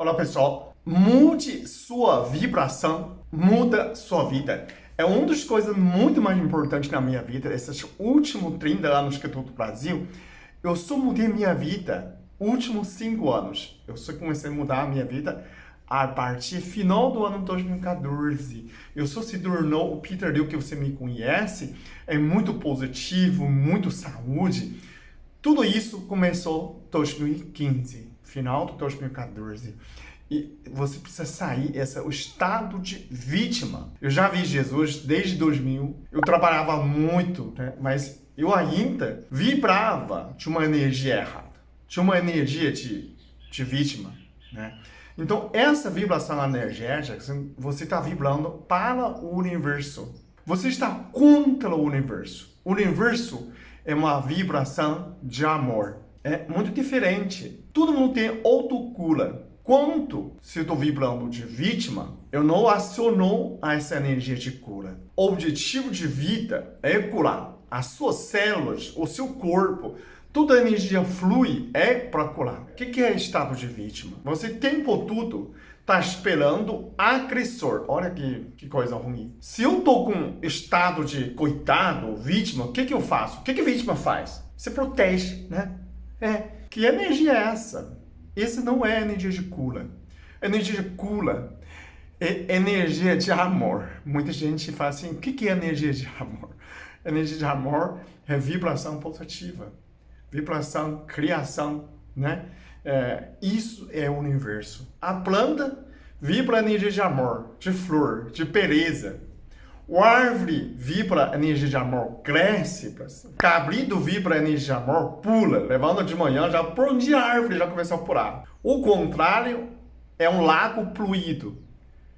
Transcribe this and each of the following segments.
Olá pessoal, mude sua vibração, muda sua vida. É uma das coisas muito mais importantes na minha vida. Esses últimos 30 anos que eu estou no Brasil, eu só mudei minha vida. Últimos 5 anos, eu só comecei a mudar a minha vida a partir final do ano 2014. Eu só se tornou o Peter Liu que você me conhece. É muito positivo, muito saúde. Tudo isso começou em 2015, final de 2014. E você precisa sair o estado de vítima. Eu já vi Jesus desde 2000. Eu trabalhava muito, né? Mas eu ainda vibrava de uma energia errada. De uma energia de vítima, né? Então, essa vibração energética, você está vibrando para o universo. Você está contra o universo. O universo é uma vibração de amor. É muito diferente. Todo mundo tem autocura. Quanto se eu estou vibrando de vítima, eu não aciono essa energia de cura. O objetivo de vida é curar. As suas células, o seu corpo, toda a energia flui para curar. O que é estado de vítima? Você o tempo todo está esperando agressor. Olha que coisa ruim. Se eu estou com estado de coitado, vítima, o que eu faço? O que a vítima faz? Você protege, né? Que energia é essa? Essa não é energia de cura. Energia de cura é energia de amor. Muita gente fala assim, o que é energia de amor? Energia de amor é vibração positiva. Vibração, criação, né? Isso é o universo. A planta vibra a energia de amor, de flor, de beleza. O árvore vibra a energia de amor, cresce. Cabrito vibra a energia de amor, pula. Levanta de manhã, já por onde a árvore já começou a pular. O contrário é um lago fluido,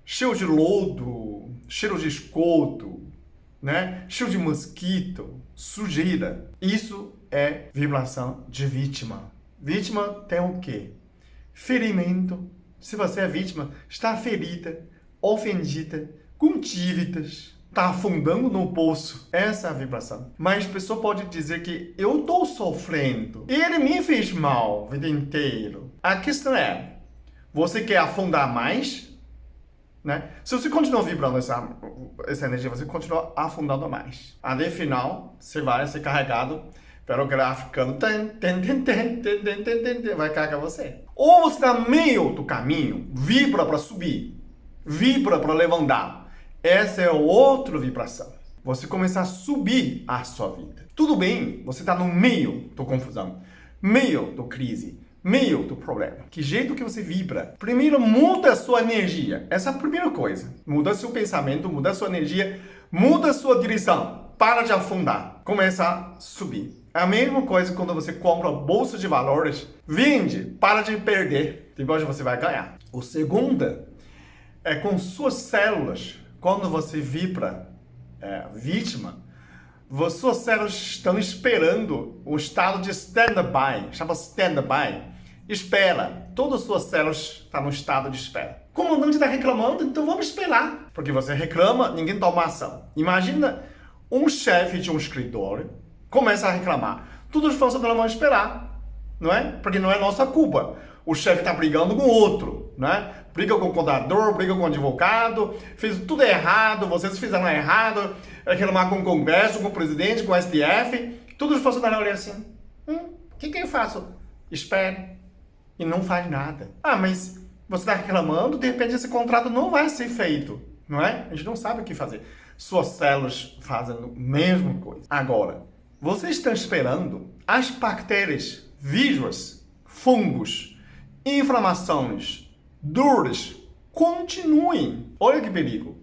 cheio de lodo, cheiro de esgoto, né? Cheio de mosquito, sujeira. Isso é vibração de vítima. Vítima tem o quê? Ferimento. Se você é vítima, está ferida, ofendida, com dívidas, está afundando no poço. Essa é a vibração. Mas a pessoa pode dizer que eu estou sofrendo. Ele me fez mal a vida inteira. A questão é, você quer afundar mais? Né? Se você continuar vibrando essa energia, você continua afundando mais. Até final, você vai ser carregado pelo gráfico, vai carregar você. Ou você está no meio do caminho, vibra para subir, vibra para levantar. Essa é outra vibração. Você começar a subir a sua vida. Tudo bem, você está no meio da confusão, meio da crise, meio do problema. Que jeito que você vibra? Primeiro, muda a sua energia. Essa é a primeira coisa. Muda seu pensamento, muda a sua energia, muda a sua direção. Para de afundar. Começa a subir. É a mesma coisa quando você compra bolsa de valores. Vende, para de perder. Depois você vai ganhar. O segundo é com suas células. Quando você vibra vítima, suas células estão esperando o estado de stand-by. Chama stand-by. Espera. Todas as suas células estão no estado de espera. O comandante está reclamando, então vamos esperar. Porque você reclama, ninguém toma ação. Imagina um chefe de um escritório começa a reclamar. Todos os funcionários vão esperar, não é? Porque não é nossa culpa. O chefe está brigando com o outro, né? Briga com o contador, briga com o advogado, fez tudo errado, vocês fizeram errado, reclamar com o Congresso, com o presidente, com o STF. Todos os funcionários olham assim, o que eu faço? Espere. E não faz nada. Ah, mas você está reclamando, de repente esse contrato não vai ser feito, não é? A gente não sabe o que fazer. Suas células fazem a mesma coisa. Agora, vocês estão esperando as bactérias, vírus, fungos, inflamações, dores, continuem. Olha que perigo.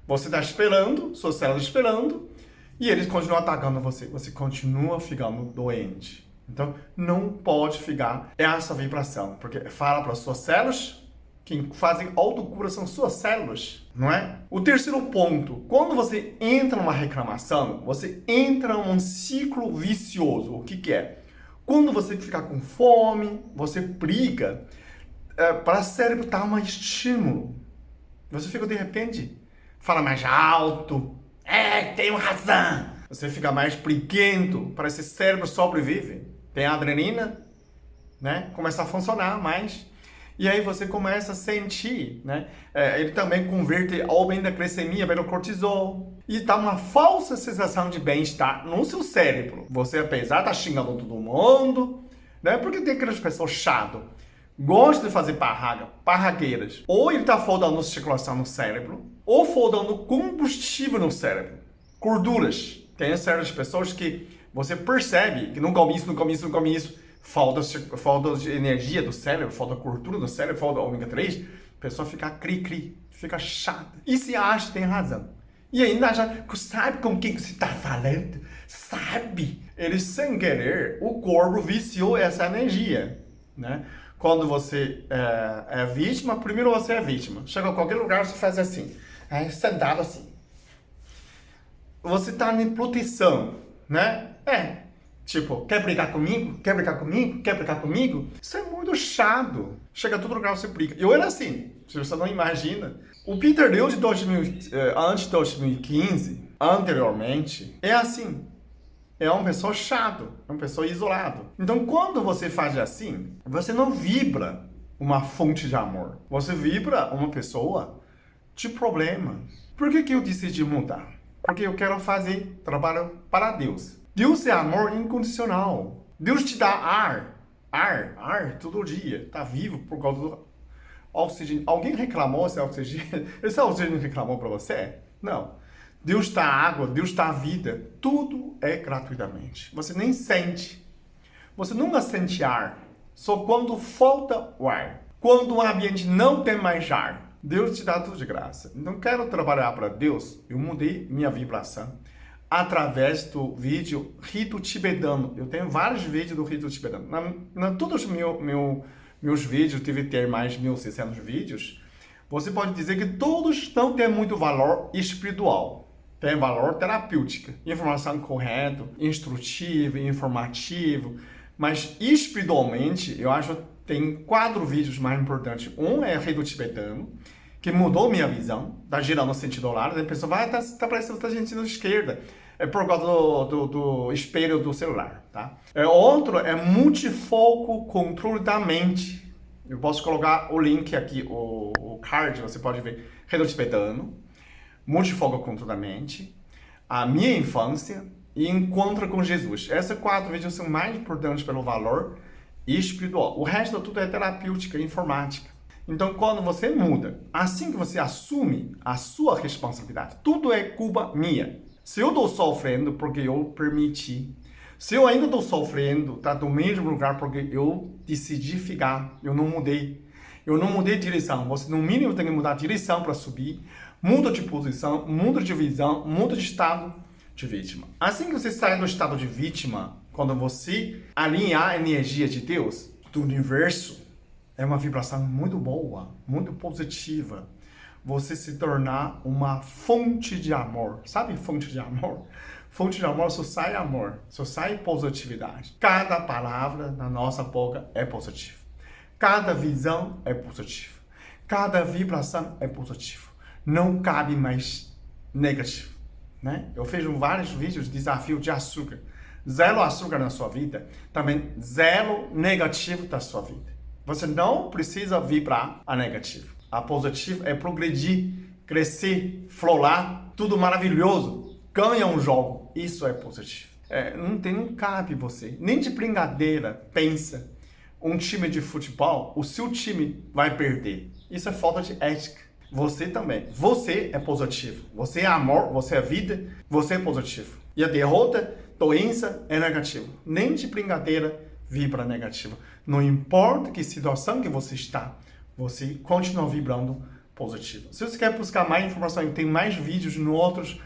Você está esperando, suas células esperando, e eles continuam atacando você. Você continua ficando doente. Então, não pode ficar essa vibração, porque fala para as suas células. Quem fazem autocura são suas células, não é? O terceiro ponto, quando você entra numa reclamação, você entra num ciclo vicioso. O que é? Quando você fica com fome, você briga, para o cérebro dar um estímulo. Você fica de repente, fala mais alto, tenho razão. Você fica mais briguento, para esse cérebro sobrevive. Tem adrenalina, né? Começa a funcionar mais. E aí você começa a sentir, né? Ele também converte aumenta a glicemia pelo cortisol. E dá uma falsa sensação de bem-estar no seu cérebro. Você, apesar de estar xingando todo mundo, né? Porque tem aquelas pessoas chatas, gostam de fazer parragueiras. Ou ele está faltando circulação no cérebro, ou faltando combustível no cérebro. Gorduras. Tem certas pessoas que você percebe que não come isso, falta de energia do cérebro, falta gordura do cérebro, falta ômega 3, a pessoa fica cri-cri, fica chata. E se acha que tem razão. E ainda já sabe com quem você está falando? Sabe? Ele, sem querer, o corpo viciou essa energia, né? Quando você é vítima, primeiro você é vítima. Chega a qualquer lugar, você faz assim, sentado assim. Você está em proteção, né? Tipo, quer brigar comigo? Quer brigar comigo? Quer brigar comigo? Isso é muito chato. Chega a todo lugar, você briga. Eu era assim, se você não imagina. O Peter Liu de antes de 2015, anteriormente, é assim. É uma pessoa chato, é uma pessoa isolada. Então, quando você faz assim, você não vibra uma fonte de amor. Você vibra uma pessoa de problema. Por que eu decidi mudar? Porque eu quero fazer trabalho para Deus. Deus é amor incondicional. Deus te dá ar todo dia. Tá vivo por causa do oxigênio. Alguém reclamou esse oxigênio? Esse oxigênio reclamou para você? Não. Deus dá água, Deus dá vida. Tudo é gratuitamente. Você nem sente. Você nunca sente ar. Só quando falta o ar. Quando o ambiente não tem mais ar. Deus te dá tudo de graça. Então, quero trabalhar para Deus. Eu mudei minha vibração através do vídeo Rito Tibetano. Eu tenho vários vídeos do Rito Tibetano. Todos os meus vídeos, deve ter mais de 1.600 vídeos. Você pode dizer que todos não têm muito valor espiritual. Tem valor terapêutico. Informação correta, instrutivo, informativo. Mas espiritualmente, eu acho que tem 4 vídeos mais importantes. Um é Rito Tibetano, que mudou minha visão, tá girando no sentido largo, a pessoa vai, tá parecendo que tá sentindo esquerda. É por causa do espelho do celular, tá? Outro é multifoco controle da mente. Eu posso colocar o link aqui, o card, você pode ver. Rito Tibetano, multifoco controle da mente, a minha infância e encontro com Jesus. Esses 4 vídeos são mais importantes pelo valor espiritual. O resto tudo é terapêutica, informática. Então, quando você muda, assim que você assume a sua responsabilidade, tudo é culpa minha. Se eu estou sofrendo porque eu permiti, se eu ainda estou sofrendo, tá do mesmo lugar porque eu decidi ficar, eu não mudei. Eu não mudei de direção. Você, no mínimo, tem que mudar de direção para subir, muda de posição, muda de visão, muda de estado de vítima. Assim que você sai do estado de vítima, quando você alinhar a energia de Deus, do universo, é uma vibração muito boa, muito positiva. Você se tornar uma fonte de amor. Sabe fonte de amor? Fonte de amor só sai amor, só sai positividade. Cada palavra na nossa boca é positiva. Cada visão é positiva. Cada vibração é positiva. Não cabe mais negativo, né? Eu fiz vários vídeos de desafio de açúcar. 0 açúcar na sua vida, também 0 negativo da sua vida. Você não precisa vibrar a negativo. A positivo é progredir, crescer, florar, tudo maravilhoso. Ganha um jogo. Isso é positivo. Não cabe você. Nem de brincadeira, pensa. Um time de futebol, o seu time vai perder. Isso é falta de ética. Você também. Você é positivo. Você é amor, você é vida, você é positivo. E a derrota, doença, é negativo. Nem de brincadeira, vibra negativo. Não importa que situação que você está, você continua vibrando positivo. Se você quer buscar mais informação, eu tenho mais vídeos em outros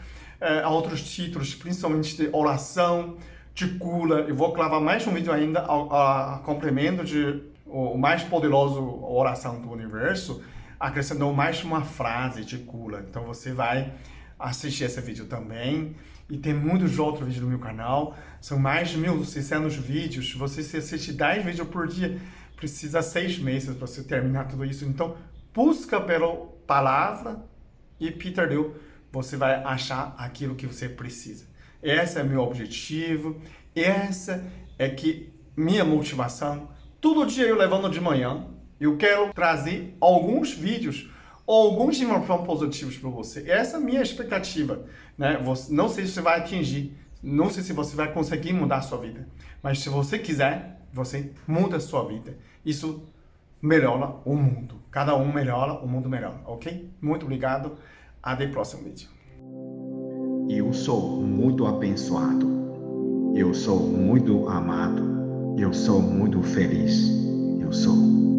títulos, principalmente de oração, de cura. Eu vou gravar mais um vídeo ainda a complemento de o mais poderoso oração do universo, acrescentou mais uma frase de cura. Então você vai assistir esse vídeo também. E tem muitos outros vídeos no meu canal. São mais de 1.600 vídeos. Se você assiste 10 vídeos por dia, precisa 6 meses para você terminar tudo isso. Então, busca pela palavra e Peter Liu, você vai achar aquilo que você precisa. Esse é meu objetivo. Essa é que minha motivação. Todo dia eu levanto de manhã, Eu quero trazer alguns vídeos, alguns informações positivas para você. Essa é a minha expectativa, né? Não sei se você vai atingir, não sei se você vai conseguir mudar a sua vida, mas se você quiser, você muda a sua vida. Isso melhora o mundo. Cada um melhora, o mundo melhora, ok? Muito obrigado. Até o próximo vídeo. Eu sou muito abençoado. Eu sou muito amado. Eu sou muito feliz. Eu sou.